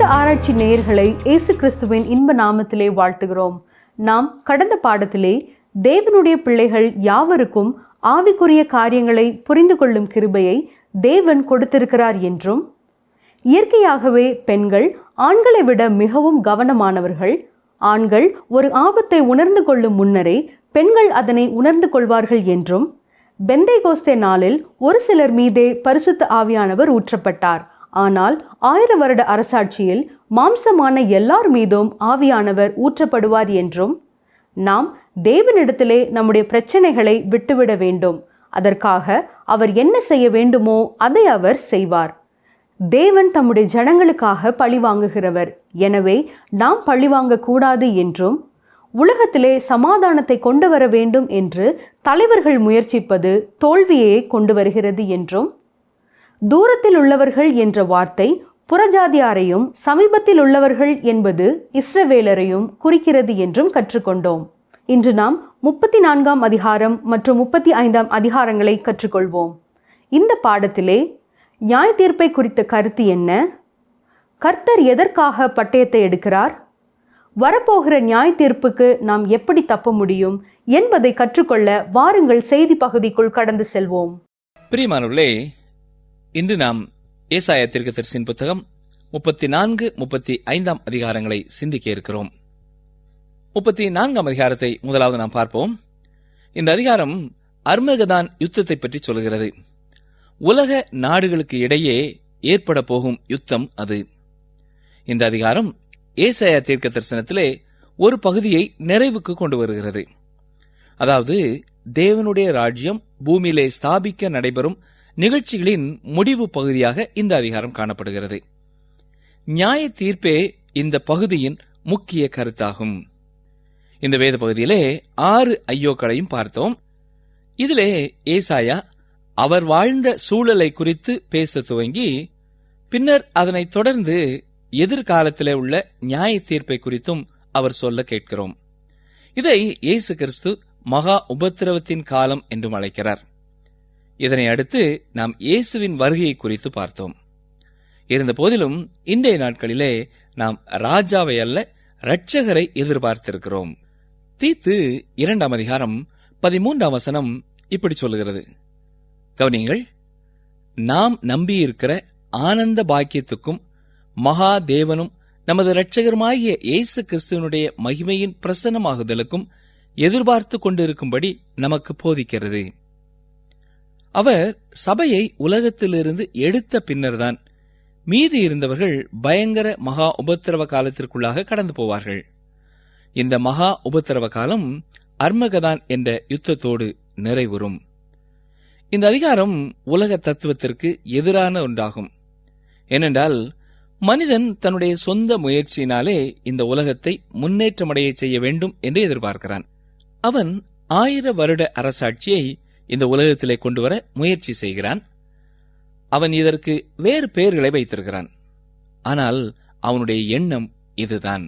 வேத ஆராய்ச்சி நேயர்களை இயேசு கிறிஸ்துவின் இன்ப நாமத்திலே வாழ்த்துகிறோம். நாம் கடந்த பாடத்திலே தேவனுடைய பிள்ளைகள் யாவருக்கும் ஆவிக்குரிய காரியங்களை புரிந்து கொள்ளும் கிருபையை தேவன் கொடுத்திருக்கிறார் என்றும், இயற்கையாகவே பெண்கள் ஆண்களை விட மிகவும் கவனமானவர்கள், ஆண்கள் ஒரு ஆபத்தை உணர்ந்து கொள்ளும் முன்னரே பெண்கள் அதனை உணர்ந்து கொள்வார்கள் என்றும், பெந்தேகோஸ்தே நாளில் ஒரு சிலர் மீதே பரிசுத்த ஆவியானவர் ஊற்றப்பட்டார். ஆனால் 1000 வருட அரசாட்சியில் மாம்சமான எல்லார் மீதும் ஆவியானவர் ஊற்றப்படுவார் என்றும், நாம் தேவனிடத்திலே நம்முடைய பிரச்சனைகளை விட்டுவிட வேண்டும். அதற்காக அவர் என்ன செய்ய வேண்டுமோ அதை அவர் செய்வார். தேவன் தம்முடைய ஜனங்களுக்காக பழிவாங்குகிறவர். எனவே நாம் பழிவாங்க கூடாது என்றும், உலகத்திலே சமாதானத்தை கொண்டு வர வேண்டும் என்று தலைவர்கள் முயற்சிப்பது தோல்வியை கொண்டு வருகிறது என்றும், தூரத்தில் உள்ளவர்கள் என்ற வார்த்தை புறஜாதியாரையும் சமீபத்தில் உள்ளவர்கள் என்பது இஸ்ரவேலரையும் குறிக்கிறது என்றும் கற்றுக்கொண்டோம். இன்று நாம் 34ஆம் அதிகாரம் மற்றும் 35ஆம் அதிகாரங்களை கற்றுக்கொள்வோம். இந்த பாடத்திலே நியாய தீர்ப்பை குறித்த கருத்து என்ன? கர்த்தர் எதற்காக பட்டயத்தை எடுக்கிறார்? வரப்போகிற நியாய தீர்ப்புக்கு நாம் எப்படி தப்ப முடியும் என்பதை கற்றுக்கொள்ள வாருங்கள் செய்தி பகுதிக்குள் கடந்து செல்வோம். பிரியமானவர்களே, இன்று நாம் ஏசாயா தீர்க்கதரிசியின் புத்தகம் 34, 35ஆம் அதிகாரங்களை சிந்திக்க இருக்கிறோம். 34ஆம் அதிகாரத்தை முதலாவது நாம் பார்ப்போம். இந்த அதிகாரம் அர்மகதான் யுத்தத்தை பற்றி சொல்கிறது. உலக நாடுகளுக்கு இடையே ஏற்பட போகும் யுத்தம் அது. இந்த அதிகாரம் ஏசாயா தீர்க்க தரிசனத்திலே ஒரு பகுதியை நிறைவுக்கு கொண்டு வருகிறது. அதாவது, தேவனுடைய ராஜ்யம் பூமியிலே ஸ்தாபிக்க நடைபெறும் நிகழ்ச்சிகளின் முடிவு பகுதியாக இந்த அதிகாரம் காணப்படுகிறது. நியாய தீர்ப்பே இந்த பகுதியின் முக்கிய கருத்தாகும். இந்த வேத பகுதியிலே 6 ஐயோக்களையும் பார்த்தோம். இதிலே ஏசாயா அவர் வாழ்ந்த சூழலை குறித்து பேச துவங்கி, பின்னர் அதனைத் தொடர்ந்து எதிர்காலத்திலே உள்ள நியாய தீர்ப்பை குறித்தும் அவர் சொல்ல கேட்கிறோம். இதை இயேசு கிறிஸ்து மகா உபத்திரவத்தின் காலம் என்றும் அழைக்கிறார். இதனை அடுத்து நாம் இயேசுவின் வருகையை குறித்து பார்த்தோம். இருந்த போதிலும் இன்றைய நாட்களிலே நாம் ராஜாவை அல்ல, இரட்சகரை எதிர்பார்த்திருக்கிறோம். தீத்து 2ஆம் அதிகாரம் 13ஆம் வசனம் இப்படி சொல்லுகிறது. கவனியுங்கள். நாம் நம்பியிருக்கிற ஆனந்த பாக்கியத்துக்கும் மகா தேவனும் நமது இரட்சகருமாகிய இயேசு கிறிஸ்துவனுடைய மகிமையின் பிரசன்னமாகுதலுக்கும் எதிர்பார்த்து கொண்டிருக்கும்படி நமக்கு போதிக்கிறது. அவர் சபையை உலகத்திலிருந்து எடுத்த பின்னர்தான் மீதி இருந்தவர்கள் பயங்கர மகா உபத்திரவ காலத்திற்குள்ளாக கடந்து போவார்கள். இந்த மகா உபத்திரவ காலம் அர்மகதான் என்ற யுத்தத்தோடு நிறைவுறும். இந்த அதிகாரம் உலக தத்துவத்திற்கு எதிரான ஒன்றாகும். ஏனென்றால் மனிதன் தன்னுடைய சொந்த முயற்சியினாலே இந்த உலகத்தை முன்னேற்றமடைய செய்ய வேண்டும் என்று எதிர்பார்க்கிறான். அவன் 1000 வருட அரசாட்சியை இந்த உலகத்திலே கொண்டு வர முயற்சி செய்கிறான். அவன் இதற்கு வேறு பெயர்களை வைத்திருக்கிறான். ஆனால் அவனுடைய எண்ணம் இதுதான்.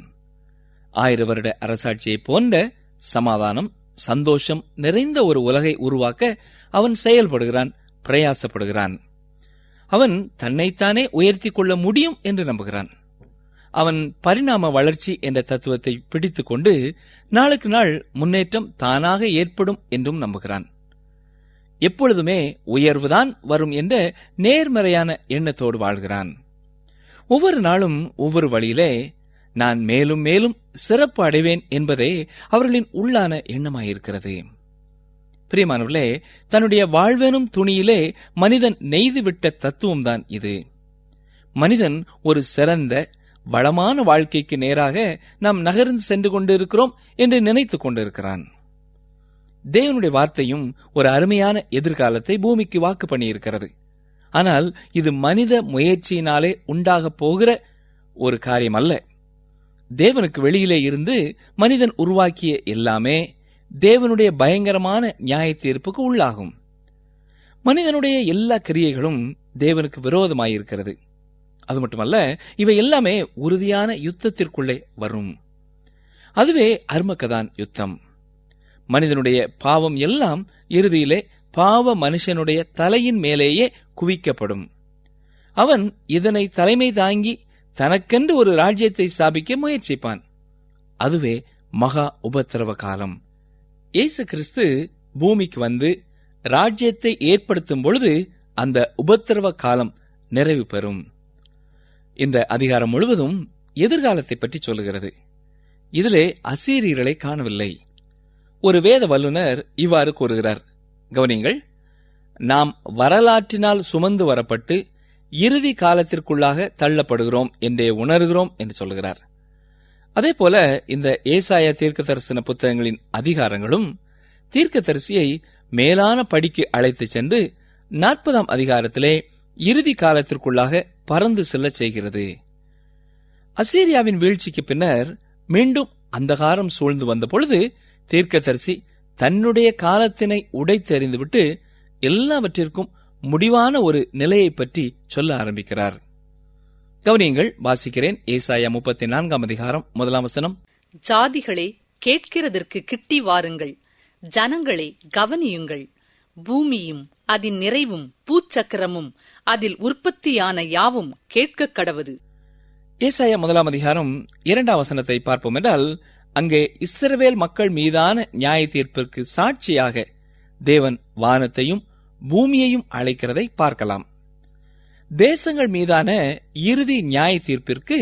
1000 வருட அரசாட்சியை போன்ற சமாதானம், சந்தோஷம் நிறைந்த ஒரு உலகை உருவாக்க அவன் செயல்படுகிறான், பிரயாசப்படுகிறான். அவன் தன்னைத்தானே உயர்த்தி கொள்ள முடியும் என்று நம்புகிறான். அவன் பரிணாம வளர்ச்சி என்ற தத்துவத்தை பிடித்துக் கொண்டு நாளுக்கு நாள் முன்னேற்றம் தானாக ஏற்படும் என்றும் நம்புகிறான். எப்பொழுதுமே உயர்வுதான் வரும் என்ற நேர்மறையான எண்ணத்தோடு வாழ்கிறான். ஒவ்வொரு நாளும் ஒவ்வொரு வழியிலே நான் மேலும் மேலும் சிறப்பு அடைவேன் என்பதே அவர்களின் உள்ளான எண்ணமாயிருக்கிறது. பிரியமானவர்களே, தன்னுடைய வாழ்வெனும் துணியிலே மனிதன் நெய்துவிட்ட தத்துவம்தான் இது. மனிதன் ஒரு சிறந்த வளமான வாழ்க்கைக்கு நேராக நாம் நகர்ந்து சென்று கொண்டிருக்கிறோம் என்று நினைத்துக் கொண்டிருக்கிறான். தேவனுடைய வார்த்தையும் ஒரு அருமையான எதிர்காலத்தை பூமிக்கு வாக்கு பண்ணியிருக்கிறது. ஆனால் இது மனித முயற்சியினாலே உண்டாகப் போகிற ஒரு காரியம் அல்ல. தேவனுக்கு வெளியிலே இருந்து மனிதன் உருவாக்கிய எல்லாமே தேவனுடைய பயங்கரமான நியாய தீர்ப்புக்கு உள்ளாகும். மனிதனுடைய எல்லா கிரியைகளும் தேவனுக்கு விரோதமாயிருக்கிறது. அது மட்டுமல்ல, இவை எல்லாமே உறுதியான யுத்தத்திற்குள்ளே வரும். அதுவே அர்மகதான் யுத்தம். மனிதனுடைய பாவம் எல்லாம் இறுதியிலே பாவ மனுஷனுடைய தலையின் மேலேயே குவிக்கப்படும். அவன் இதனை தலைமை தாங்கி தனக்கென்று ஒரு ராஜ்யத்தை ஸ்தாபிக்க முயற்சிப்பான். அதுவே மகா உபத்திரவ காலம். இயேசு கிறிஸ்து பூமிக்கு வந்து ராஜ்யத்தை ஏற்படுத்தும் பொழுது அந்த உபத்திரவ காலம் நிறைவு பெறும். இந்த அதிகாரம் முழுவதும் எதிர்காலத்தை பற்றி சொல்லுகிறது. இதிலே அசீரியர்களை காணவில்லை. ஒரு வேத வல்லுநர் இவ்வாறு கூறுகிறார், கவனிங்கள், நாம் வரலாற்றினால் சுமந்து வரப்பட்டு இறுதி காலத்திற்குள்ளாக தள்ளப்படுகிறோம் என்றே உணர்கிறோம் என்று சொல்லுகிறார். அதேபோல இந்த ஏசாயா தீர்க்க தரிசன புத்தகங்களின் அதிகாரங்களும் தீர்க்கதரிசியை மேலான படிக்கு அழைத்து சென்று 40ஆம் அதிகாரத்திலே இறுதி காலத்திற்குள்ளாக பறந்து செல்ல செய்கிறது. அசீரியாவின் வீழ்ச்சிக்கு பின்னர் மீண்டும் அந்தகாரம் சூழ்ந்து வந்த பொழுது தீர்க்கதரிசி தன்னுடைய காலத்தினை உடைத்தெறிந்துவிட்டு எல்லாவற்றிற்கும் முடிவான ஒரு நிலையை பற்றி சொல்ல ஆரம்பிக்கிறார். கவனியங்கள், வாசிக்கிறேன். ஏசாயா 34ஆம் அதிகாரம் 1ஆம் வசனம். ஜாதிகளே, கேட்கிறதற்கு கிட்டி வாருங்கள், ஜனங்களே கவனியுங்கள். பூமியும் அதன் நிறைவும் பூச்சக்கரமும் அதில் உற்பத்தியான யாவும் கேட்கக் கடவது. ஏசாயா 1ஆம் அதிகாரம் 2ஆம் வசனத்தை பார்ப்போம் என்றால், அங்கே இஸ்ரவேல் மக்கள் மீதான நியாய தீர்ப்பிற்கு சாட்சியாக தேவன் வானத்தையும் பூமியையும் அழைக்கிறதை பார்க்கலாம். தேசங்கள் மீதான இறுதி நியாய தீர்ப்பிற்கு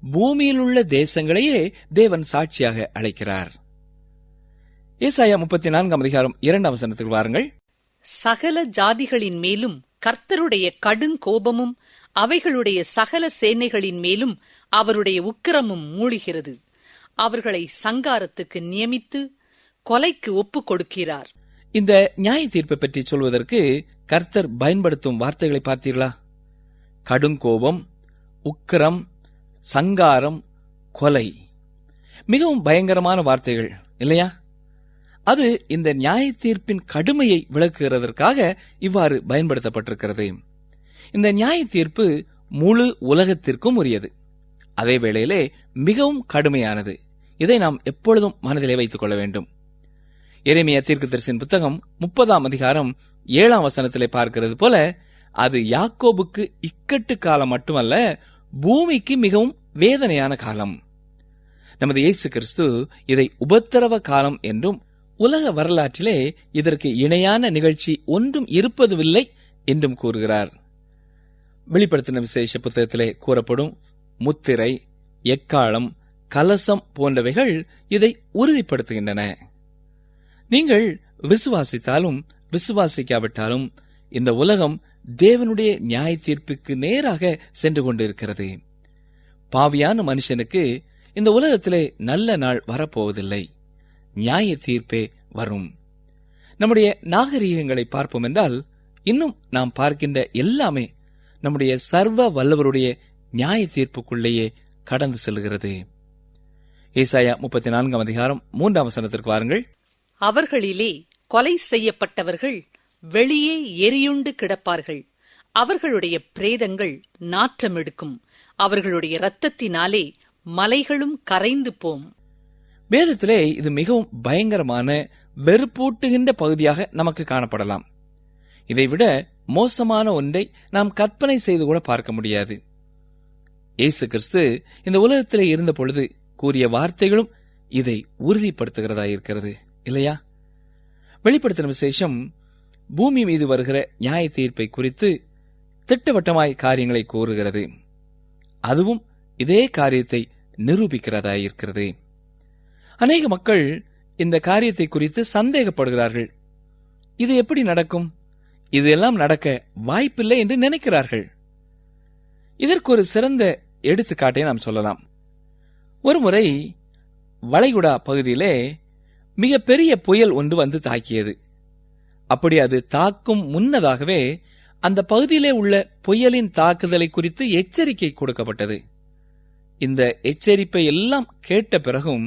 பூமியில் உள்ள தேசங்களையே தேவன் சாட்சியாக அழைக்கிறார். ஏசாயா 34ஆம் அதிகாரம் 2ஆம் வசனத்துக்கு வாருங்கள். சகல ஜாதிகளின் மேலும் கர்த்தருடைய கடுங்கோபமும் அவைகளுடைய சகல சேனைகளின் மேலும் அவருடைய உக்கிரமும் மூழ்கிறது. அவர்களை சங்காரத்துக்கு நியமித்து கொலைக்கு ஒப்புக் கொடுக்கிறார். இந்த நியாய தீர்ப்பை பற்றி சொல்வதற்கு கர்த்தர் பயன்படுத்தும் வார்த்தைகளை பார்த்தீர்களா? கடுங்கோபம், உக்கிரம், சங்காரம், கொலை. மிகவும் பயங்கரமான வார்த்தைகள் இல்லையா? அது இந்த நியாய தீர்ப்பின் கடுமையை விளக்குகிறதற்காக இவ்வாறு பயன்படுத்தப்பட்டிருக்கிறது. இந்த நியாய தீர்ப்பு முழு உலகத்திற்கும் உரியது. அதே வேளையிலே மிகவும் கடுமையானது. இதை நாம் எப்பொழுதும் மனதிலே வைத்துக் கொள்ள வேண்டும். எரேமியா தீர்க்கதரிசியின் புத்தகம் 30ஆம் அதிகாரம் 7ஆம் வசனத்திலே பார்க்கிறது போல, அது யாக்கோபுக்கு இக்கட்டு காலம் மட்டுமல்ல, பூமிக்கு மிகவும் வேதனையான காலம். நமது இயேசு கிறிஸ்து இதை உபத்திரவ காலம் என்றும், உலக வரலாற்றிலே இதற்கு இணையான நிகழ்ச்சி ஒன்றும் இருப்பதுமில்லை என்றும் கூறுகிறார். வெளிப்படுத்தின விசேஷ புத்தகத்திலே கூறப்படும் முத்திரை, எக்காளம், கலசம் போன்றவைகள் இதை உறுதிப்படுத்துகின்றன. நீங்கள் விசுவாசித்தாலும் விசுவாசிக்காவிட்டாலும் இந்த உலகம் தேவனுடைய நியாய தீர்ப்புக்கு நேராக சென்று கொண்டிருக்கிறது. பாவியான மனுஷனுக்கு இந்த உலகத்திலே நல்ல நாள் வரப்போவதில்லை. நியாய தீர்ப்பே வரும். நம்முடைய நாகரீகங்களை பார்ப்போம் என்றால், இன்னும் நாம் பார்க்கின்ற எல்லாமே நம்முடைய சர்வ வல்லவருடைய நியாய தீர்ப்புக்குள்ளேயே கடந்து செல்கிறது. ஏசாயா 34ஆம் அதிகாரம் 3ஆம் வசனத்திற்கு வாருங்கள். அவர்களிலே கொலை செய்யப்பட்டவர்கள் வெளியே எரியுண்டு கிடப்பார்கள். அவர்களுடைய பிரேதங்கள் நாற்றமெடுக்கும். அவர்களுடைய இரத்தத்தினாலே மலைகளும் கரைந்து போம். வேதத்திலே இது மிகவும் பயங்கரமான வெறுப்பூட்டுகின்ற பகுதியாக நமக்கு காணப்படலாம். இதைவிட மோசமான ஒன்றை நாம் கற்பனை செய்து கூட பார்க்க முடியாது. இயேசு கிறிஸ்து இந்த உலகத்திலே இருந்த பொழுது கூறிய வார்த்தைகளும் இதை உறுதிப்படுத்துகிறதாயிருக்கிறது இல்லையா? வெளிப்படுத்தின விசேஷம் பூமி மீது வருகிற நியாய தீர்ப்பை குறித்து திட்டவட்டமாய் காரியங்களை கூறுகிறது. அதுவும் இதே காரியத்தை நிரூபிக்கிறதாயிருக்கிறது. அநேக மக்கள் இந்த காரியத்தை குறித்து சந்தேகப்படுகிறார்கள். இது எப்படி நடக்கும்? இது எல்லாம் நடக்க வாய்ப்பில்லை என்று நினைக்கிறார்கள். இதற்கு ஒரு சிறந்த எடுத்துக்காட்டை நாம் சொல்லலாம். ஒருமுறை வளைகுடா பகுதியிலே மிகப்பெரிய புயல் ஒன்று வந்து தாக்கியது. அப்படி அது தாக்கும் முன்னதாகவே அந்த பகுதியிலே உள்ள புயலின் தாக்குதலை குறித்து எச்சரிக்கை கொடுக்கப்பட்டது. இந்த எச்சரிப்பை எல்லாம் கேட்ட பிறகும்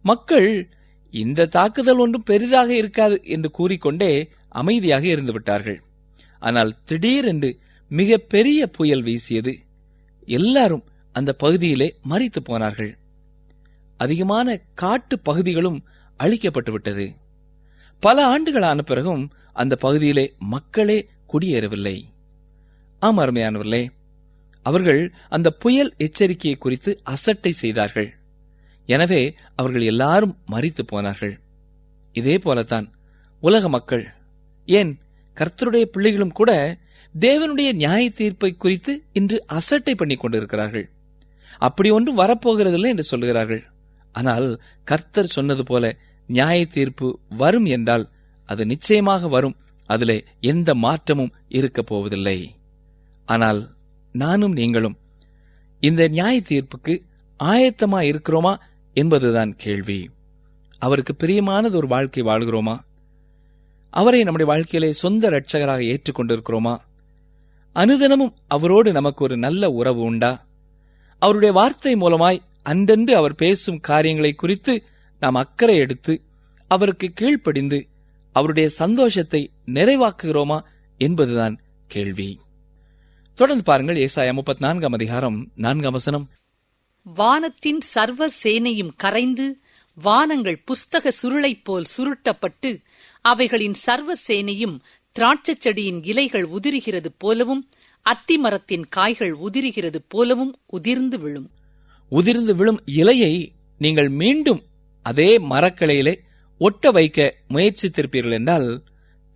மக்கள் இந்த தாக்குதல் ஒன்றும் பெரிதாக இருக்காது என்று கூறிக்கொண்டே அமைதியாக இருந்து விட்டார்கள். ஆனால் திடீரென்று மிக பெரிய புயல் வீசியது. எல்லாரும் அந்த பகுதியிலே மரித்து போனார்கள். அதிகமான காட்டு பகுதிகளும் அழிக்கப்பட்டு விட்டது. பல ஆண்டுகளான பிறகும் அந்த பகுதியிலே மக்களே குடியேறவில்லை. ஆம் அருமையானவர்களே, அவர்கள் அந்த புயல் எச்சரிக்கையை குறித்து அசட்டை செய்தார்கள். எனவே அவர்கள் எல்லாரும் மரித்து போனார்கள். இதே போலத்தான் உலக மக்கள், ஏன் கர்த்தருடைய பிள்ளைகளும் கூட தேவனுடைய நியாய தீர்ப்பை குறித்து இன்று அசட்டை பண்ணி கொண்டிருக்கிறார்கள். அப்படி ஒன்றும் வரப்போகிறதில்லை என்று சொல்லுகிறார்கள். ஆனால் கர்த்தர் சொன்னது போல நியாய தீர்ப்பு வரும் என்றால் அது நிச்சயமாக வரும். அதிலே எந்த மாற்றமும் இருக்கப் போவதில்லை. ஆனால் நானும் நீங்களும் இந்த நியாய தீர்ப்புக்கு ஆயத்தமா இருக்கிறோமா என்பதுதான் கேள்வி. அவருக்கு பிரியமானது ஒரு வாழ்க்கை வாழ்கிறோமா? அவரை நம்முடைய வாழ்க்கையிலே சொந்த இரட்சகராக ஏற்றுக்கொண்டிருக்கிறோமா? அனுதினமும் அவரோடு நமக்கு ஒரு நல்ல உறவு உண்டா? அவருடைய வார்த்தை மூலமாய் அன்றென்று அவர் பேசும் காரியங்களை குறித்து நாம் அக்கறை எடுத்து அவருக்கு கீழ்ப்படிந்து அவருடைய சந்தோஷத்தை நிறைவாக்குகிறோமா என்பதுதான் கேள்வி. தொடர்ந்து பாருங்கள், ஏசாயா 34 அதிகாரம் 4 வசனம். வானத்தின் சர்வ சேனையும் கரைந்து வானங்கள் புஸ்தக சுருளைப் போல் சுருட்டப்பட்டு அவைகளின் சர்வ சேனையும் திராட்சைச் செடியின் இலைகள் உதிர்கிறது போலவும் அத்திமரத்தின் காய்கள் உதிர்கிறது போலவும் உதிர்ந்து விழும். உதிர்ந்து விழும் இலையை நீங்கள் மீண்டும் அதே மரக்கிளையிலே ஒட்ட வைக்க முயற்சித்திருப்பீர்கள் என்றால்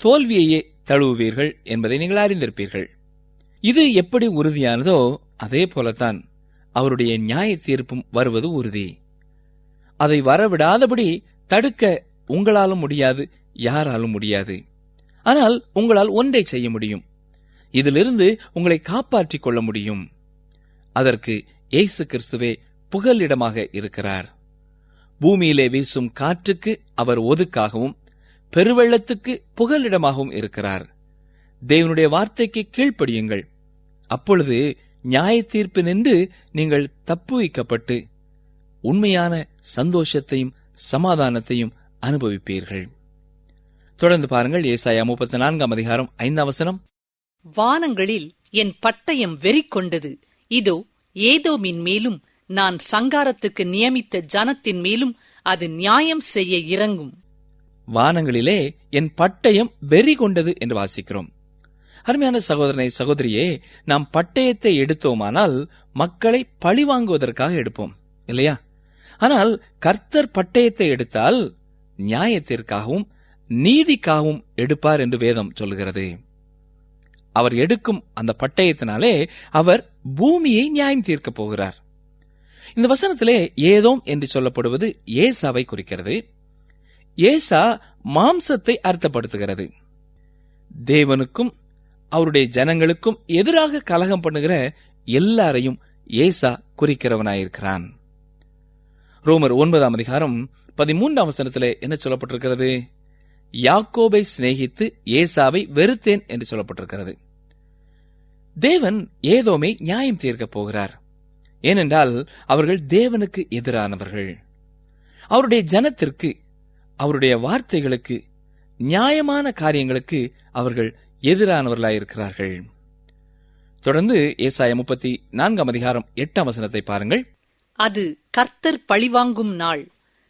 தோல்வியையே தழுவுவீர்கள் என்பதை நீங்கள் அறிந்திருப்பீர்கள். இது எப்படி உறுதியானதோ அதே போலத்தான் அவருடைய நியாய தீர்ப்பும் வருவது உறுதி. அதை வரவிடாதபடி தடுக்க உங்களாலும் முடியாது, யாராலும் முடியாது. ஆனால் உங்களால் ஒன்றை செய்ய முடியும். இதிலிருந்து உங்களை காப்பாற்றிக் கொள்ள முடியும். அதற்கு இயேசு கிறிஸ்துவே புகலிடமாக இருக்கிறார். பூமியிலே வீசும் காற்றுக்கு அவர் ஒதுக்காகவும் பெருவெள்ளத்துக்கு புகலிடமாகவும் இருக்கிறார். தேவனுடைய வார்த்தைக்கு கீழ்ப்படியுங்கள். அப்பொழுது நியாய தீர்ப்பு நின்று நீங்கள் தப்புவிக்கப்பட்டு உண்மையான சந்தோஷத்தையும் சமாதானத்தையும் அனுபவிப்பீர்கள். தொடர்ந்து பாருங்கள், ஏசாயா 34 அதிகாரம் 5 வசனம். வானங்களில் என் பட்டயம் வெறி கொண்டது. இதோ ஏதோமின் மேலும் நான் சங்காரத்துக்கு நியமித்த ஜனத்தின் மேலும் அது நியாயம் செய்ய இறங்கும். வானங்களிலே என் பட்டயம் வெறி கொண்டது என்று வாசிக்கிறோம். அருமையான சகோதரனை, சகோதரியே, நாம் பட்டயத்தை எடுத்தோமானால் மக்களை பழிவாங்குவதற்காக எடுப்போம், இல்லையா? ஆனால் கர்த்தர் பட்டயத்தை எடுத்தால் நியாயத்திற்காகவும் நீதிக்காகவும் எடுப்பார் என்று வேதம் சொல்கிறது. அவர் எடுக்கும் அந்த பட்டயத்தினாலே அவர் பூமியை நியாயம் தீர்க்கப் போகிறார். இந்த வசனத்திலே ஏதோம் என்று சொல்லப்படுவது ஏசாவை குறிக்கிறது. ஏசா மாம்சத்தை அர்த்தப்படுத்துகிறது. தேவனுக்கும் அவருடைய ஜனங்களுக்கும் எதிராக கலகம் பண்ணுகிற எல்லாரையும் ஏசா குறிக்கிறவனாயிருக்கிறான். ரோமர் 9 அதிகாரம் 13 வசனத்திலே என்ன சொல்லப்பட்டிருக்கிறது? யாக்கோபை சிநேகித்து ஏசாவை வெறுத்தேன் என்று சொல்லப்பட்டிருக்கிறது. தேவன் ஏதோமை நியாயம் தீர்க்கப் போகிறார். ஏனென்றால் அவர்கள் தேவனுக்கு எதிரானவர்கள். அவருடைய ஜனத்திற்கு, அவருடைய வார்த்தைகளுக்கு, நியாயமான காரியங்களுக்கு அவர்கள் எதிரானவர்களாயிருக்கிறார்கள். தொடர்ந்து ஏசாயா 34 அதிகாரம் 8 வசனத்தை பாருங்கள். அது கர்த்தர் பழிவாங்கும் நாள்,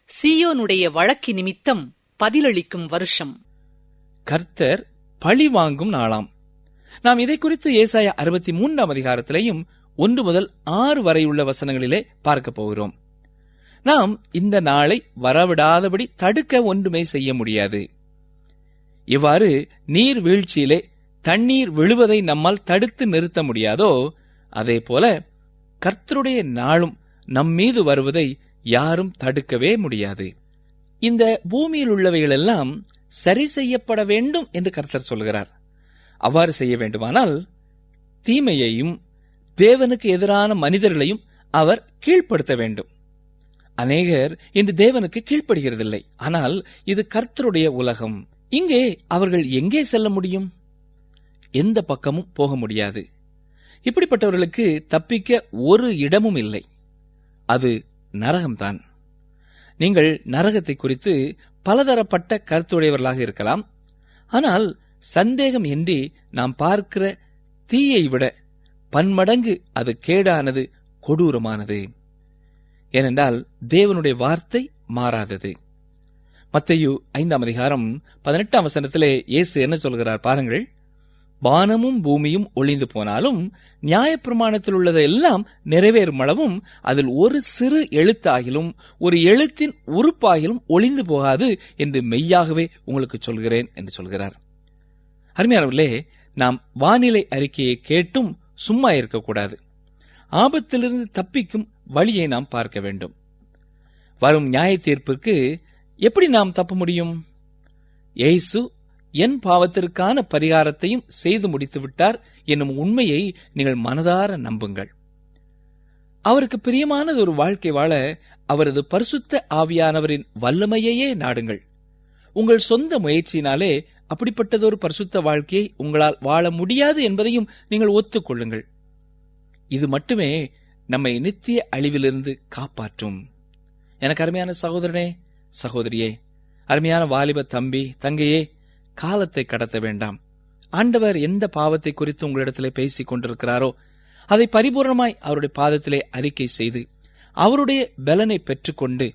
சீயோனுடைய வழக்கு நிமித்தம் பதிலளிக்கும் வருஷம். கர்த்தர் பழிவாங்கும் நாளாம். நாம் இதை குறித்து ஏசாயா 63 அதிகாரத்திலேயும் 1 முதல் 6 வரையுள்ள வசனங்களிலே பார்க்க போகிறோம். நாம் இந்த நாளை வரவிடாதபடி தடுக்க ஒன்றுமே செய்ய முடியாது. இவ்வாறு நீர் வீழ்ச்சியிலே தண்ணீர் விழுவதை நம்மால் தடுத்து நிறுத்த முடியாதோ, அதே போல கர்த்தருடைய நாளும் நம்மீது வருவதை யாரும் தடுக்கவே முடியாது. இந்த பூமியில் உள்ளவைகளெல்லாம் சரி செய்யப்பட வேண்டும் என்று கர்த்தர் சொல்கிறார். அவ்வாறு செய்ய வேண்டுமானால் தீமையையும் தேவனுக்கு எதிரான மனிதர்களையும் அவர் கீழ்ப்படுத்த வேண்டும். அநேகர் இன்று தேவனுக்கு கீழ்ப்படுகிறதில்லை. ஆனால் இது கர்த்தருடைய உலகம். இங்கே அவர்கள் எங்கே செல்ல முடியும்? எந்த பக்கமும் போக முடியாது. இப்படிப்பட்டவர்களுக்கு தப்பிக்க ஒரு இடமும் இல்லை. அது நரகம்தான். நீங்கள் நரகத்தை குறித்து பலதரப்பட்ட கருத்துடையவர்களாக இருக்கலாம். ஆனால் சந்தேகம் இன்றி நாம் பார்க்கிற தீயை விட பன்மடங்கு அது கேடானது, கொடூரமானது. ஏனென்றால் தேவனுடைய வார்த்தை மாறாதது. மத்தேயு 5 அதிகாரம் 18 வசனத்திலே இயேசு என்ன சொல்கிறார் பாருங்கள். வானமும் பூமியும் ஒளிந்து போனாலும் நியாயப்பிரமாணத்தில் உள்ளதெல்லாம் நிறைவேறும் அளவும் அதில் ஒரு சிறு எழுத்தாகிலும் ஒரு எழுத்தின் உறுப்பாகிலும் ஒளிந்து போகாது என்று மெய்யாகவே உங்களுக்கு சொல்கிறேன் என்று சொல்கிறார். அருமையானவர்களே, நாம் வானிலை அறிக்கையை கேட்டும் சும்மா இருக்கக்கூடாது. ஆபத்திலிருந்து தப்பிக்கும் வழியை நாம் பார்க்க வேண்டும். வரும் நியாய தீர்ப்பிற்கு எப்படி நாம் தப்ப முடியும்? இயேசு என் பாவத்திற்கான பரிகாரத்தையும் செய்து முடித்து விட்டார் என்னும் உண்மையை நீங்கள் மனதார நம்புங்கள். அவருக்கு பிரியமானது ஒரு வாழ்க்கை வாழ அவரது பரிசுத்த ஆவியானவரின் வல்லமையையே நாடுங்கள். உங்கள் சொந்த முயற்சியினாலே அப்படிப்பட்டதொரு பரிசுத்த வாழ்க்கையை உங்களால் வாழ முடியாது என்பதையும் நீங்கள் ஒத்துக்கொள்ளுங்கள். இது மட்டுமே நம்மை நித்திய அழிவிலிருந்து காப்பாற்றும். எனக்கு அருமையான சகோதரனே, சகோதரியே, அருமையான வாலிப தம்பி, தங்கையே, காலத்தை கடத்த வேண்டாம். ஆண்டவர் எந்த பாவத்தை குறித்து உங்களிடத்திலே பேசிக் கொண்டிருக்கிறாரோ அதை பரிபூர்ணமாய் அவருடைய பாதத்திலே அறிக்கை செய்து அவருடைய பலனை பெற்றுக்கொண்டு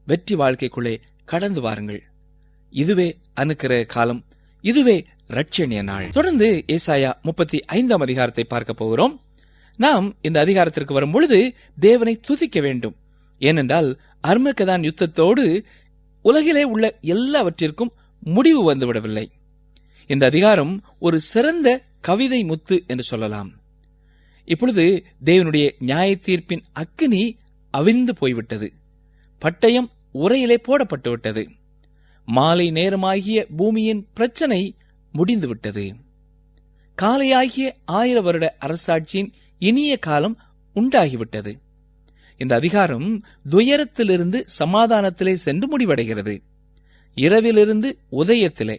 வெற்றி வாழ்க்கைக்குள்ளே கடந்து வாருங்கள். இதுவே அனுக்கிற காலம், இதுவே இரட்சணிய நாள். தொடர்ந்து ஏசாயா 35 அதிகாரத்தை பார்க்க போகிறோம். நாம் இந்த அதிகாரத்திற்கு வரும் பொழுது தேவனை துதிக்க வேண்டும். ஏனென்றால் அர்மகதான் யுத்தத்தோடு உலகிலே உள்ள எல்லாவற்றிற்கும் முடிவு வந்துவிடவில்லை. இந்த அதிகாரம் ஒரு சிறந்த கவிதை முத்து என்று சொல்லலாம். இப்பொழுது தேவனுடைய நியாய தீர்ப்பின் அக்கினி அவிழ்ந்து போய்விட்டது. பட்டயம் உரையிலே போடப்பட்டுவிட்டது. மாலை நேரமாகிய பூமியின் பிரச்சனை முடிந்துவிட்டது. காலையாகிய 1000 வருட அரசாட்சியின் இனிய காலம் உண்டாகிவிட்டது. இந்த அதிகாரம் துயரத்திலிருந்து சமாதானத்திலே சென்று முடிவடைகிறது. இரவிலிருந்து உதயத்திலே,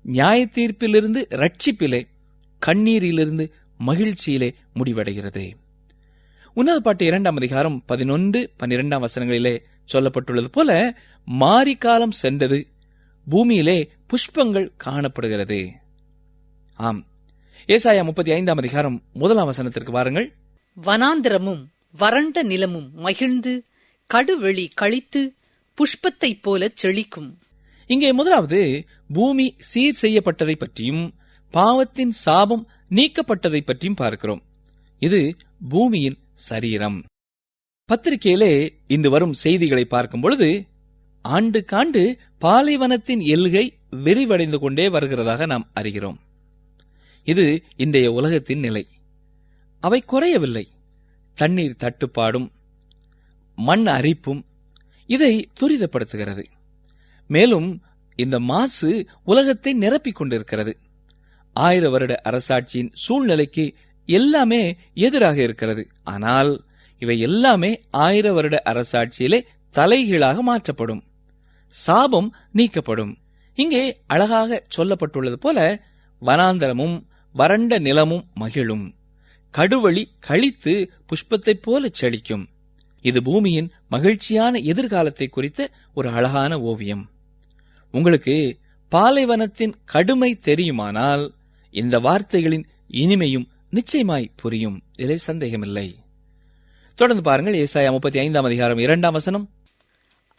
நியாய தீர்ப்பிலிருந்து ரட்சிப்பிலே, கண்ணீரிலிருந்து மகிழ்ச்சியிலே முடிவடைகிறது. உன்னத பாட்டு 2 அதிகாரம் 11, 12 வசனங்களிலே சொல்லப்பட்டுள்ளது போல மாரிக்காலம் சென்றது, பூமியிலே புஷ்பங்கள் காணப்படுகிறது. ஆம், ஏசாயா 35 அதிகாரம் 1 வசனத்திற்கு வாருங்கள். வனாந்திரமும் வறண்ட நிலமும் மகிழ்ந்து கடுவெளி கழித்து புஷ்பத்தைப் போலச் செழிக்கும். இங்கே முதலாவது பூமி சீர் செய்யப்பட்டதை பற்றியும் பாவத்தின் சாபம் நீக்கப்பட்டதை பற்றியும் பார்க்கிறோம். இது பூமியின் சரீரம். பத்திரிகையிலே இன்று வரும் செய்திகளை பார்க்கும் பொழுது ஆண்டுக்காண்டு பாலைவனத்தின் எல்கை விரிவடைந்து கொண்டே வருகிறதாக நாம் அறிகிறோம். இது இன்றைய உலகத்தின் நிலை. அவை குறையவில்லை. தண்ணீர் தட்டுப்பாடும் மண் அரிப்பும் இதை துரிதப்படுத்துகிறது. மேலும் இந்த மாசு உலகத்தை நிரப்பிக் கொண்டிருக்கிறது. 1000 வருட அரசாட்சியின் சூழ்நிலைக்கு எல்லாமே எதிராக இருக்கிறது. ஆனால் இவை எல்லாமே 1000 வருட அரசாட்சியிலே தலைகீழாக மாற்றப்படும். சாபம் நீக்கப்படும். இங்கே அழகாக சொல்லப்பட்டுள்ளது போல வனாந்தரமும் வறண்ட நிலமும் மகிழும், கடுவழி கழித்து புஷ்பத்தைப் போல செழிக்கும். இது பூமியின் மகிழ்ச்சியான எதிர்காலத்தை குறித்த ஒரு அழகான ஓவியம். உங்களுக்கு பாலைவனத்தின் கடுமை தெரியுமானால் இந்த வார்த்தைகளின் இனிமையும் நிச்சயமாய் புரியும். இதிலே சந்தேகமில்லை. தொடர்ந்து பாருங்கள். ஏசாயா 35 அதிகாரம் 2 வசனம்.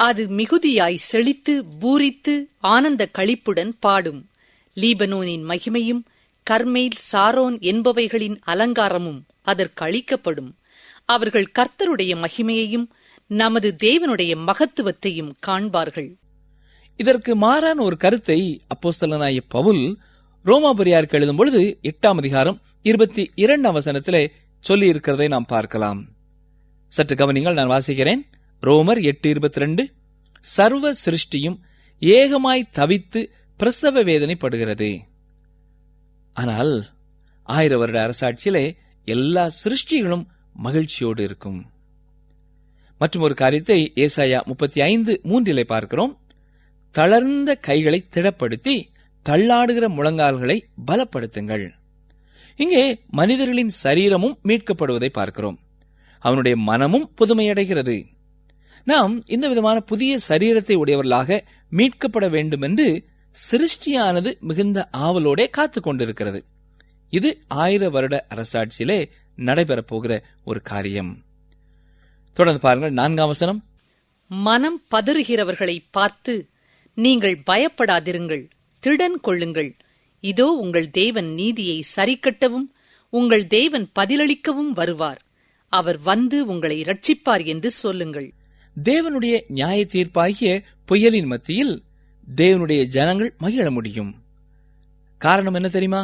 அது மிகுதியாய் செழித்து பூரித்து ஆனந்த களிப்புடன் பாடும். லீபனோனின் மகிமையும் கர்மேல் சாரோன் என்பவைகளின் அலங்காரமும் அதற்கு அளிக்கப்படும். அவர்கள் கர்த்தருடைய மகிமையையும் நமது தேவனுடைய மகத்துவத்தையும் காண்பார்கள். இதற்கு மாறான ஒரு கருத்தை அப்போஸ்தலனாகிய பவுல் ரோமாபுரியாருக்கு எழுதும் பொழுது 8 அதிகாரம் 22 வசனத்திலே சொல்லி இருக்கிறதை நாம் பார்க்கலாம். சற்று கவனிங்கள், நான் வாசிக்கிறேன். ரோமர் 8:22. சர்வ சிருஷ்டியும் ஏகமாய் தவித்து பிரசவ வேதனைப்படுகிறது. ஆனால் 1000 வருட அரசாட்சியிலே எல்லா சிருஷ்டிகளும் மகிழ்ச்சியோடு இருக்கும். மற்றும் ஒரு காரியத்தை ஏசாயா 35:3 பார்க்கிறோம். தளர்ந்த கைகளை திடப்படுத்தி தள்ளாடுகிற முழங்கால்களை பலப்படுத்துங்கள். இங்கே மனிதர்களின் சரீரமும் மீட்கப்படுவதை பார்க்கிறோம். அவனுடைய மனமும் புதுமையடைகிறது. நாம் இந்த விதமான புதிய சரீரத்தை உடையவர்களாக மீட்கப்பட வேண்டும் என்று சிருஷ்டியானது மிகுந்த ஆவலோடே காத்துக் கொண்டிருக்கிறது. இது 1000 வருட அரசாட்சியிலே நடைபெறப் போகிற ஒரு காரியம். தொடர்ந்து பாருங்கள். 4 வசனம். மனம் பதறுகிறவர்களை பார்த்து நீங்கள் பயப்படாதிருங்கள், திடன் கொள்ளுங்கள், இதோ உங்கள் தேவன் நீதியை சரிக்கட்டவும் உங்கள் தேவன் பதிலளிக்கவும் வருவார். அவர் வந்து உங்களை இரட்சிப்பார் என்று சொல்லுங்கள். தேவனுடைய நியாய தீர்ப்பாகிய புயலின் மத்தியில் தேவனுடைய ஜனங்கள் மகிழ முடியும். காரணம் என்ன தெரியுமா?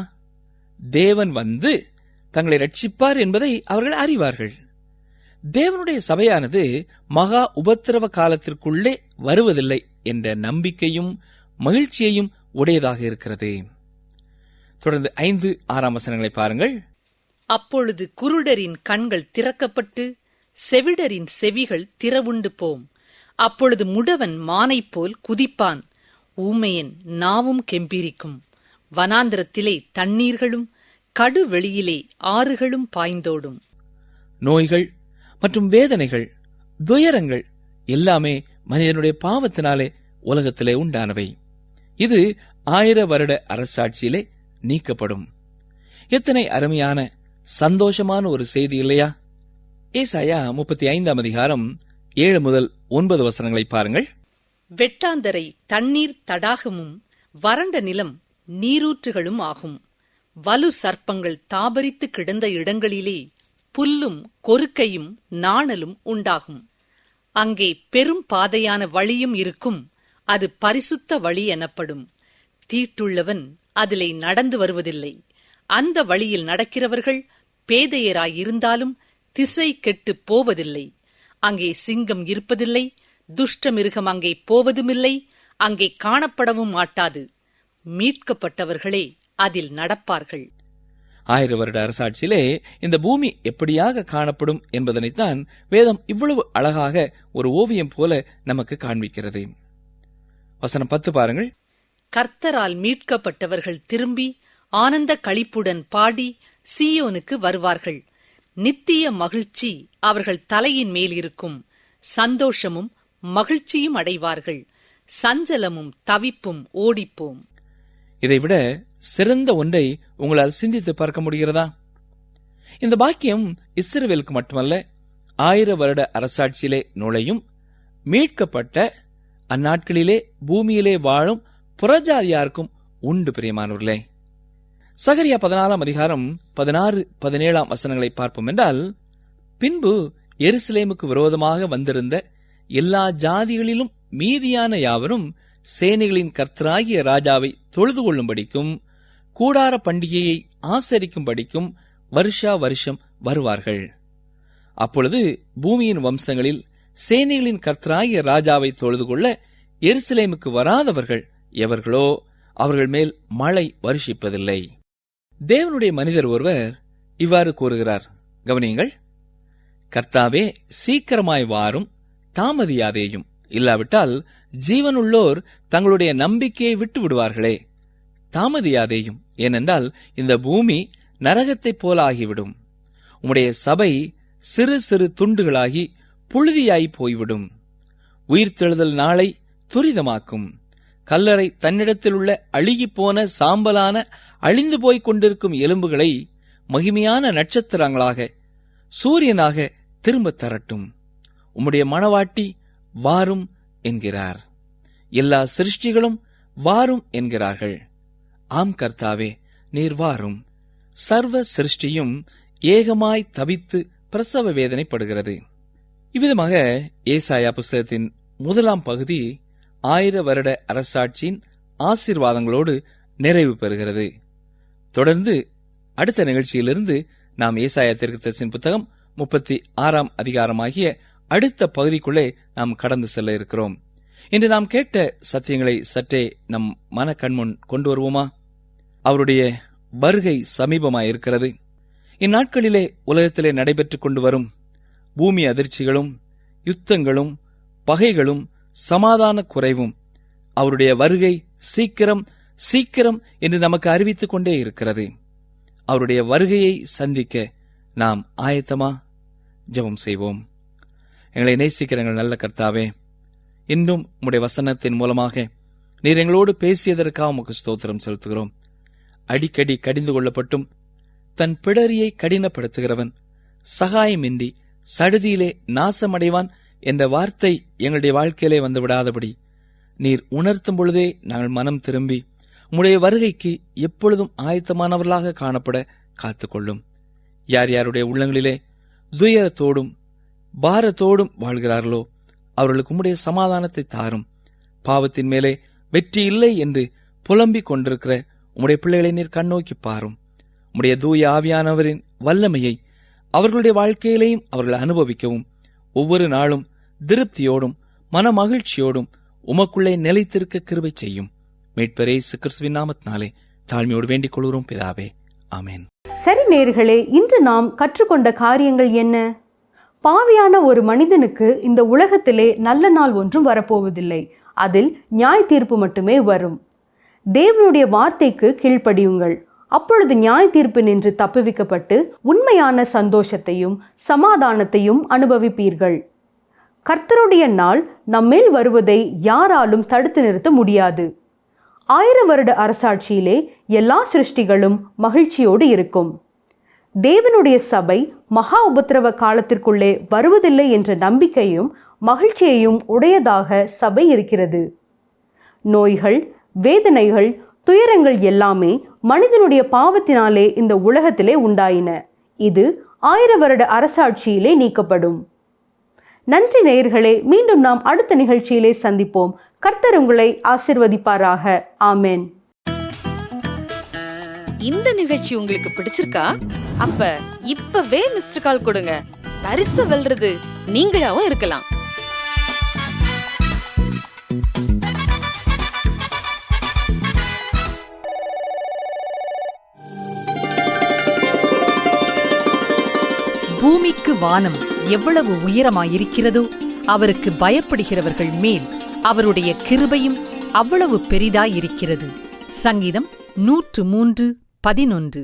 தேவன் வந்து தங்களை ரட்சிப்பார் என்பதை அவர்கள் அறிவார்கள். தேவனுடைய சபையானது மகா உபத்திரவ காலத்திற்குள்ளே வருவதில்லை என்ற நம்பிக்கையும் மகிழ்ச்சியையும் உடையதாக இருக்கிறது. தொடர்ந்து 5, 6 வசனங்களை பாருங்கள். அப்பொழுது குருடரின் கண்கள் திறக்கப்பட்டு செவிடரின் செவிகள் திறவுண்டு போம். அப்பொழுது முடவன் மானைப் போல் குதிப்பான், ஊமையன் நாவும் கெம்பீரிக்கும். வனாந்திரத்திலே தண்ணீர்களும் கடுவெளியிலே ஆறுகளும் பாய்ந்தோடும். நோய்கள் மற்றும் வேதனைகள், துயரங்கள் எல்லாமே மனிதனுடைய பாவத்தினாலே உலகத்திலே உண்டானவை. இது 1000 வருட அரசாட்சியிலே நீக்கப்படும். எத்தனை அருமையான சந்தோஷமான ஒரு செய்தி இல்லையா? ஏசாயா 35 அதிகாரம் 7 முதல் 9 வசனங்களை பாருங்கள். வெட்டாந்தரை தண்ணீர் தடாகமும் வறண்ட நிலம் நீரூற்றுகளும் ஆகும். வலு சர்ப்பங்கள் தாபரித்து கிடந்த இடங்களிலே புல்லும் கொருக்கையும் நாணலும் உண்டாகும். அங்கே பெரும் பாதையான வழியும் இருக்கும், அது பரிசுத்த வழி எனப்படும். தீட்டுள்ளவன் அதிலே நடந்து வருவதில்லை. அந்த வழியில் நடக்கிறவர்கள் பேதையராயிருந்தாலும் திசை கெட்டுப் போவதில்லை. அங்கே சிங்கம் இருப்பதில்லை, துஷ்ட மிருகம் அங்கே போவதுமில்லை, அங்கே காணப்படவும் மாட்டாது. மீட்கப்பட்டவர்களே அதில் நடப்பார்கள். 1000 வருட அரசாட்சியிலே இந்த பூமி எப்படியாக காணப்படும் என்பதனைத்தான் வேதம் இவ்வளவு அழகாக ஒரு ஓவியம் போல நமக்கு காண்பிக்கிறது. வசனம் 10 பாருங்கள். கர்த்தரால் மீட்கப்பட்டவர்கள் திரும்பி ஆனந்த களிப்புடன் பாடி சீயோனுக்கு வருவார்கள். நித்திய மகிழ்ச்சி அவர்கள் தலையின் மேல் இருக்கும். சந்தோஷமும் மகிழ்ச்சியும் அடைவார்கள். சஞ்சலமும் தவிப்பும் ஓடிப்போம். இதைவிட சிறந்த ஒன்றை உங்களால் சிந்தித்து பார்க்க முடிகிறதா? இந்த பாக்கியம் இஸ்ரவேலுக்கு மட்டுமல்ல, 1000 வருட அரசாட்சியிலே நுழையும் மீட்கப்பட்ட அந்நாட்களிலே பூமியிலே வாழும் புறஜாதியாருக்கும் உண்டு. பிரியமானவர்களே, சகரியா 14 அதிகாரம் 16, 17 வசனங்களை பார்ப்போம் என்றால், பின்பு எருசலேமுக்கு விரோதமாக வந்திருந்த எல்லா ஜாதிகளிலும் மீதியான யாவரும் சேனைகளின் கர்த்தராகிய ராஜாவை தொழுது கொள்ளும்படிக்கும் கூடார பண்டிகையை ஆசரிக்கும்படிக்கும் வருஷா வருஷம் வருவார்கள். அப்பொழுது பூமியின் வம்சங்களில் சேனைகளின் கர்த்தராகிய ராஜாவை தொழுது கொள்ள எருசலேமுக்கு வராதவர்கள் எவர்களோ அவர்கள் மேல் மழை வருஷிப்பதில்லை. தேவனுடைய மனிதர் ஒருவர் இவ்வாறு கூறுகிறார், கவனியுங்கள். கர்த்தாவே, சீக்கிரமாய் வாரும், தாமதியாதேயும், இல்லாவிட்டால் ஜீவனுள்ளோர் தங்களுடைய நம்பிக்கையை விட்டு விடுவார்களே. தாமதியாதேயும், ஏனென்றால் இந்த பூமி நரகத்தைப் போல ஆகிவிடும். உம்முடைய சபை சிறு சிறு துண்டுகளாகி புழுதியாய் போய்விடும். உயிர்த்தெழுதல் நாளை துரிதமாக்கும். கல்லறை தன்னிடத்தில் உள்ள அழுகிப்போன சாம்பலான அழிந்து போய்க் கொண்டிருக்கும் எலும்புகளை மகிமையான நட்சத்திரங்களாக சூரியனாக திரும்பத் தரட்டும். உம்முடைய மணவாட்டி வாரும் என்கிறார். எல்லா சிருஷ்டிகளும் வாரும் என்கிறார்கள். ஆம் கர்த்தாவே, நீர் வாரும். சர்வ சிருஷ்டியும் ஏகமாய் தவித்து பிரசவ வேதனைப்படுகிறது. இவ்விதமாக ஏசாயா புஸ்தகத்தின் 1 பகுதி 1000 வருட அரசாட்சியின் ஆசீர்வாதங்களோடு நிறைவு பெறுகிறது. தொடர்ந்து அடுத்த நிகழ்ச்சியிலிருந்து நாம் ஏசாயா தீர்க்கதரிசியின் புத்தகம் 36 அதிகாரமாகிய அடுத்த பகுதிக்குள்ளே நாம் கடந்து செல்ல இருக்கிறோம். இன்று நாம் கேட்ட சத்தியங்களை சற்றே நம் மன கண்முன் கொண்டு வருவோமா? அவருடைய வருகை சமீபமாயிருக்கிறது. இந்நாட்களிலே உலகத்திலே நடைபெற்றுக் கொண்டு வரும் பூமி அதிர்ச்சிகளும் யுத்தங்களும் பகைகளும் சமாதான குறைவும் அவருடைய வருகை சீக்கிரம் சீக்கிரம் என்று நமக்கு அறிவித்துக் கொண்டே இருக்கிறது. அவருடைய வருகையை சந்திக்க நாம் ஆயத்தமா? ஜெபம் செய்வோம். எங்களை நேசிக்கிற எங்கள் நல்ல கர்த்தாவே, இன்னும் உம்முடைய வசனத்தின் மூலமாக நீர் எங்களோடு பேசியதற்காக உமக்கு ஸ்தோத்திரம் செலுத்துகிறோம். அடிக்கடி கடிந்து கொள்ளப்பட்டும் தன் பிடரியை கடினப்படுத்துகிறவன் சகாயமின்றி சடுதியிலே நாசமடைவான் என்ற வார்த்தை எங்களுடைய வாழ்க்கையிலே வந்துவிடாதபடி நீர் உணர்த்தும் பொழுதே நாங்கள் மனம் திரும்பி உம்முடைய வருகைக்கு எப்பொழுதும் ஆயத்தமானவர்களாக காணப்பட காத்துக்கொள்ளும். யார் யாருடைய உள்ளங்களிலே துயரத்தோடும் பாரத்தோடும் வாழ்கிறார்களோ அவர்களுக்கு உம்முடைய சமாதானத்தை தாரும். பாவத்தின் மேலே வெற்றி இல்லை என்று புலம்பிக் கொண்டிருக்கிற உம்முடைய பிள்ளைகளை நீர் கண்ணோக்கி பாரும். உம்முடைய தூய ஆவியானவரின் வல்லமையை அவர்களுடைய வாழ்க்கையிலேயும் அவர்கள் அனுபவிக்கவும் ஒவ்வொரு நாளும் திருப்தியோடும் மன மகிழ்ச்சியோடும் உமக்குள்ளே நிலைத்திருக்க கிருபை செய்யும். மீட்பர் இயேசு கிறிஸ்துவின் நாமத்தினாலே தாழ்மையோடு வேண்டிக் கொள்கிறோம் பிதாவே, ஆமென். சரி நேயர்களே, இன்று நாம் கற்றுக்கொண்ட காரியங்கள் என்ன? பாவியான ஒரு மனிதனுக்கு இந்த உலகத்திலே நல்ல நாள் ஒன்றும் வரப்போவதில்லை. அதில் நியாய தீர்ப்பு மட்டுமே வரும். தேவனுடைய வார்த்தைக்கு கீழ்ப்படியுங்கள். அப்பொழுது நியாய தீர்ப்பு நின்று தப்புவிக்கப்பட்டு உண்மையான சந்தோஷத்தையும் சமாதானத்தையும் அனுபவிப்பீர்கள். கர்த்தருடைய நாள் நம்மேல் வருவதை யாராலும் தடுத்து நிறுத்த முடியாது. 1000 வருட அரசாட்சியிலே எல்லா சிருஷ்டிகளும் மகிழ்ச்சியோடு இருக்கும். தேவனுடைய சபை மகா உபத்திரவ காலத்திற்குள்ளே வருவதில்லை என்ற நம்பிக்கையும் மகிழ்ச்சியையும் உடையதாக சபை இருக்கிறது. நோய்கள், வேதனைகள், துயரங்கள் எல்லாமே மனிதனுடைய பாவத்தினாலே இந்த உலகத்திலே உண்டாயின. இது 1000 வருட அரசாட்சியிலே நீக்கப்படும். நன்றி நேயர்களே, மீண்டும் நாம் அடுத்த நிகழ்ச்சியிலே சந்திப்போம். கர்த்தர் உங்களை ஆசீர்வதிப்பாராக. ஆமென். இந்த நிகழ்ச்சி உங்களுக்கு பிடிச்சிருக்கா? அப்ப இப்பவே மிஸ்டர் கால் கொடுங்க. பரிசு வெல்றது நீங்களாவும் இருக்கலாம். பூமிக்கு வானம் எவ்வளவு உயரமாயிருக்கிறதோ அவருக்கு பயப்படுகிறவர்கள் மேல் அவருடைய கிருபையும் அவ்வளவு பெரிதாயிருக்கிறது. சங்கீதம் 103:11.